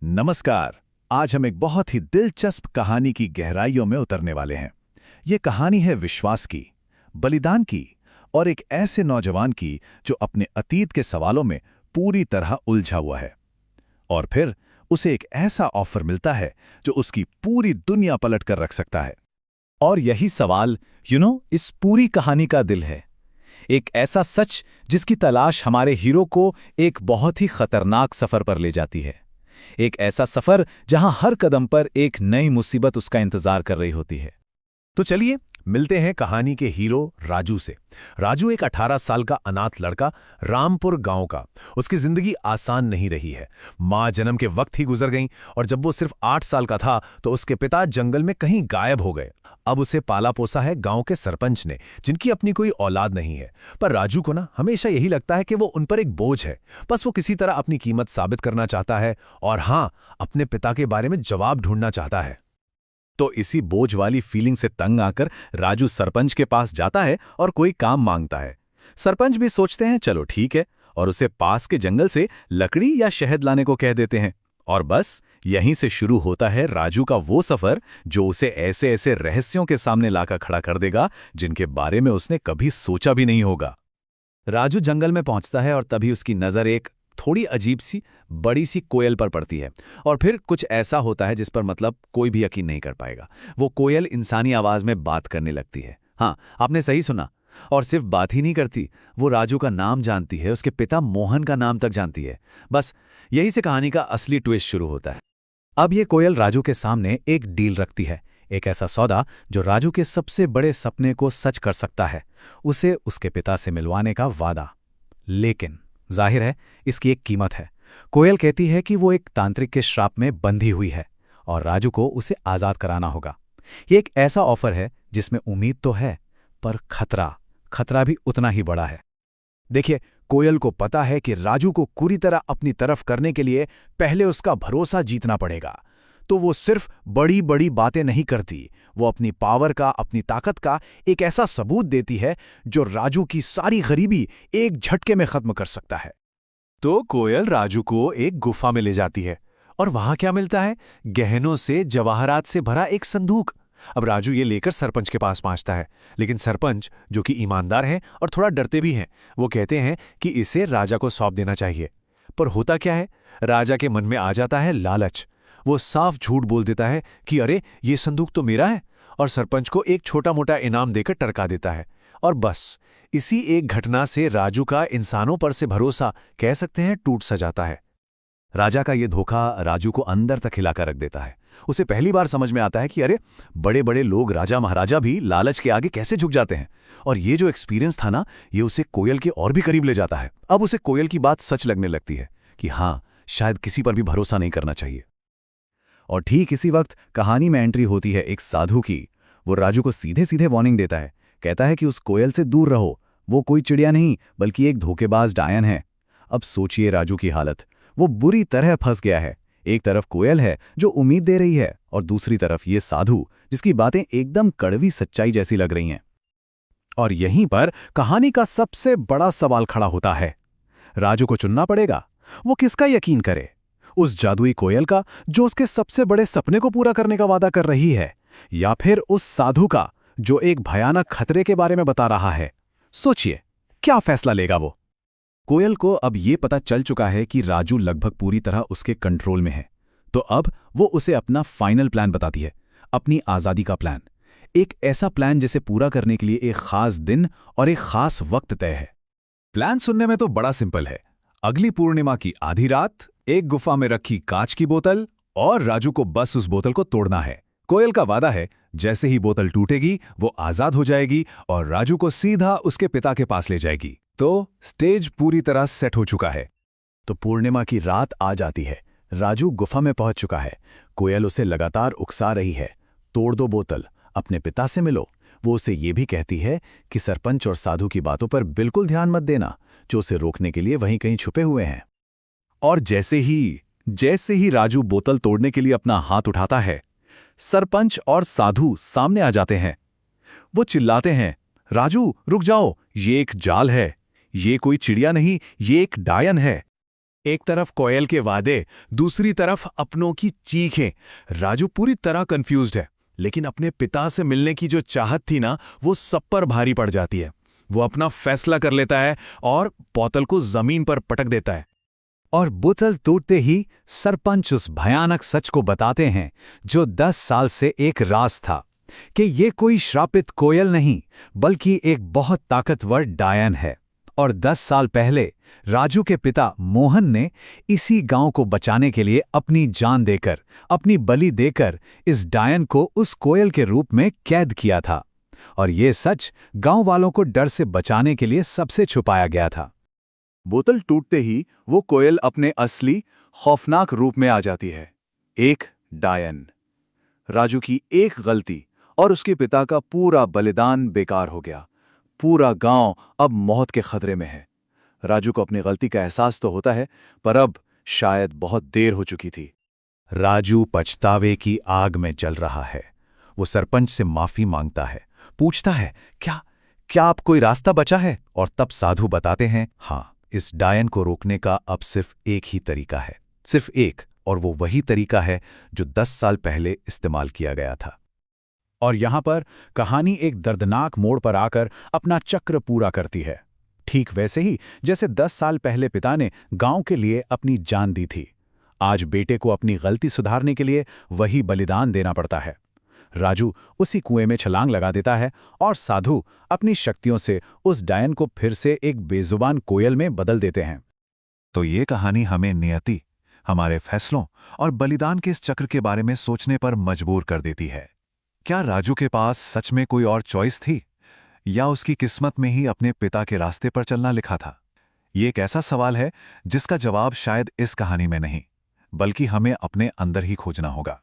नमस्कार। आज हम एक बहुत ही दिलचस्प कहानी की गहराइयों में उतरने वाले हैं। ये कहानी है विश्वास की, बलिदान की और एक ऐसे नौजवान की जो अपने अतीत के सवालों में पूरी तरह उलझा हुआ है। और फिर उसे एक ऐसा ऑफर मिलता है जो उसकी पूरी दुनिया पलट कर रख सकता है। और यही सवाल इस पूरी कहानी का दिल है। एक ऐसा सच जिसकी तलाश हमारे हीरो को एक बहुत ही खतरनाक सफर पर ले जाती है। एक ऐसा सफर जहां हर कदम पर एक नई मुसीबत उसका इंतजार कर रही होती है। तो चलिए मिलते हैं कहानी के हीरो राजू से। राजू एक 18 साल का अनाथ लड़का, रामपुर गांव का। उसकी जिंदगी आसान नहीं रही है। मां जन्म के वक्त ही गुजर गईं और जब वो सिर्फ 8 साल का था तो उसके पिता जंगल में कहीं गायब हो गए। अब उसे पाला पोसा है गांव के सरपंच ने, जिनकी अपनी कोई औलाद नहीं है। पर राजू को ना हमेशा यही लगता है कि वो उन पर एक बोझ है। बस वो किसी तरह अपनी कीमत साबित करना चाहता है और हाँ, अपने पिता के बारे में जवाब ढूंढना चाहता है। तो इसी बोझ वाली फीलिंग से तंग आकर राजू सरपंच के पास जाता है और कोई काम मांगता है। सरपंच भी सोचते हैं चलो ठीक है, और उसे पास के जंगल से लकड़ी या शहद लाने को कह देते हैं। और बस यहीं से शुरू होता है राजू का वो सफर जो उसे ऐसे ऐसे रहस्यों के सामने लाकर खड़ा कर देगा जिनके बारे में उसने कभी सोचा भी नहीं होगा। राजू जंगल में पहुंचता है और तभी उसकी नजर एक थोड़ी अजीब सी बड़ी सी कोयल पर पड़ती है। और फिर कुछ ऐसा होता है जिस पर कोई भी यकीन नहीं कर पाएगा। वो कोयल इंसानी आवाज में बात करने लगती है। हाँ, आपने सही सुना। और सिर्फ बात ही नहीं करती, वो राजू का नाम जानती है, उसके पिता मोहन का नाम तक जानती है। बस यही से कहानी का असली ट्विस्ट शुरू होता है। अब ये कोयल राजू के सामने एक डील रखती है, एक ऐसा सौदा जो राजू के सबसे बड़े सपने को सच कर सकता है, उसे उसके पिता से मिलवाने का वादा। लेकिन जाहिर है इसकी एक कीमत है। कोयल कहती है कि वो एक तांत्रिक के श्राप में बंधी हुई है और राजू को उसे आजाद कराना होगा। ये एक ऐसा ऑफर है जिसमें उम्मीद तो है, पर खतरा भी उतना ही बड़ा है। देखिए, कोयल को पता है कि राजू को पूरी तरह अपनी तरफ करने के लिए पहले उसका भरोसा जीतना पड़ेगा। तो वो सिर्फ बड़ी बड़ी बातें नहीं करती, वो अपनी पावर का, अपनी ताकत का एक ऐसा सबूत देती है जो राजू की सारी गरीबी एक झटके में खत्म कर सकता है। तो कोयल राजू को एक गुफा में ले जाती है और वहां क्या मिलता है? गहनों से, जवाहरात से भरा एक संदूक। अब राजू ये लेकर सरपंच के पास पहुंचता है, लेकिन सरपंच, जो कि ईमानदार हैं और थोड़ा डरते भी हैं, वो कहते हैं कि इसे राजा को सौंप देना चाहिए। पर होता क्या है, राजा के मन में आ जाता है लालच। वो साफ झूठ बोल देता है कि अरे ये संदूक तो मेरा है, और सरपंच को एक छोटा मोटा इनाम देकर टरका देता है। और बस इसी एक घटना से राजू का इंसानों पर से भरोसा, कह सकते हैं, टूट सा जाता है। राजा का ये धोखा राजू को अंदर तक हिलाकर रख देता है। उसे पहली बार समझ में आता है कि अरे, बड़े बड़े लोग, राजा महाराजा भी लालच के आगे कैसे झुक जाते हैं। और ये जो एक्सपीरियंस था ना, ये उसे कोयल के और भी करीब ले जाता है। अब उसे कोयल की बात सच लगने लगती है कि हाँ, शायद किसी पर भी भरोसा नहीं करना चाहिए। और ठीक इसी वक्त कहानी में एंट्री होती है एक साधु की। वो राजू को सीधे सीधे वार्निंग देता है, कहता है कि उस कोयल से दूर रहो, वो कोई चिड़िया नहीं बल्कि एक धोखेबाज डायन है। अब सोचिए राजू की हालत, वो बुरी तरह फंस गया है। एक तरफ कोयल है जो उम्मीद दे रही है, और दूसरी तरफ ये साधु जिसकी बातें एकदम कड़वी सच्चाई जैसी लग रही हैं। और यहीं पर कहानी का सबसे बड़ा सवाल खड़ा होता है। राजू को चुनना पड़ेगा। वो किसका यकीन करे? उस जादुई कोयल का जो उसके सबसे बड़े सपने को पूरा करने का वादा कर रही है, या फिर उस साधु का जो एक भयानक खतरे के बारे में बता रहा है? सोचिए, क्या फैसला लेगा वो? कोयल को अब ये पता चल चुका है कि राजू लगभग पूरी तरह उसके कंट्रोल में है। तो अब वो उसे अपना फाइनल प्लान बताती है, अपनी आज़ादी का प्लान। एक ऐसा प्लान जिसे पूरा करने के लिए एक खास दिन और एक खास वक्त तय है। प्लान सुनने में तो बड़ा सिंपल है। अगली पूर्णिमा की आधी रात, एक गुफा में रखी कांच की बोतल, और राजू को बस उस बोतल को तोड़ना है। कोयल का वादा है, जैसे ही बोतल टूटेगी वो आजाद हो जाएगी और राजू को सीधा उसके पिता के पास ले जाएगी। तो स्टेज पूरी तरह सेट हो चुका है। तो पूर्णिमा की रात आ जाती है। राजू गुफा में पहुंच चुका है। कोयल उसे लगातार उकसा रही है, तोड़ दो बोतल, अपने पिता से मिलो। वो उसे ये भी कहती है कि सरपंच और साधु की बातों पर बिल्कुल ध्यान मत देना, जो उसे रोकने के लिए वहीं कहीं छुपे हुए हैं। और जैसे ही राजू बोतल तोड़ने के लिए अपना हाथ उठाता है, सरपंच और साधु सामने आ जाते हैं। वो चिल्लाते हैं, राजू रुक जाओ, ये एक जाल है, ये कोई चिड़िया नहीं, ये एक डायन है। एक तरफ कोयल के वादे, दूसरी तरफ अपनों की चीखें। राजू पूरी तरह कंफ्यूज्ड है, लेकिन अपने पिता से मिलने की जो चाहत थी ना, वो सब पर भारी पड़ जाती है। वो अपना फैसला कर लेता है और बोतल को जमीन पर पटक देता है। और बोतल टूटते ही सरपंच उस भयानक सच को बताते हैं जो 10 साल से एक राज था, कि ये कोई श्रापित कोयल नहीं, बल्कि एक बहुत ताकतवर डायन है। और 10 साल पहले राजू के पिता मोहन ने इसी गांव को बचाने के लिए अपनी जान देकर, अपनी बलि देकर इस डायन को उस कोयल के रूप में कैद किया था। और ये सच गांव वालों को डर से बचाने के लिए सबसे छुपाया गया था। बोतल टूटते ही वो कोयल अपने असली खौफनाक रूप में आ जाती है, एक डायन। राजू की एक गलती और उसके पिता का पूरा बलिदान बेकार हो गया। पूरा गांव अब मौत के खतरे में है। राजू को अपनी गलती का एहसास तो होता है, पर अब शायद बहुत देर हो चुकी थी। राजू पछतावे की आग में जल रहा है। वो सरपंच से माफी मांगता है, पूछता है क्या आप कोई रास्ता बचा है? और तब साधु बताते हैं, हाँ, इस डायन को रोकने का अब सिर्फ एक ही तरीका है, सिर्फ एक, और वो वही तरीका है जो 10 साल पहले इस्तेमाल किया गया था। और यहां पर कहानी एक दर्दनाक मोड़ पर आकर अपना चक्र पूरा करती है। ठीक वैसे ही जैसे 10 साल पहले पिता ने गांव के लिए अपनी जान दी थी, आज बेटे को अपनी गलती सुधारने के लिए वही बलिदान देना पड़ता है। राजू उसी कुएं में छलांग लगा देता है और साधु अपनी शक्तियों से उस डायन को फिर से एक बेजुबान कोयल में बदल देते हैं। तो ये कहानी हमें नियति, हमारे फैसलों और बलिदान के इस चक्र के बारे में सोचने पर मजबूर कर देती है। क्या राजू के पास सच में कोई और चॉइस थी, या उसकी किस्मत में ही अपने पिता के रास्ते पर चलना लिखा था? ये एक ऐसा सवाल है जिसका जवाब शायद इस कहानी में नहीं, बल्कि हमें अपने अंदर ही खोजना होगा।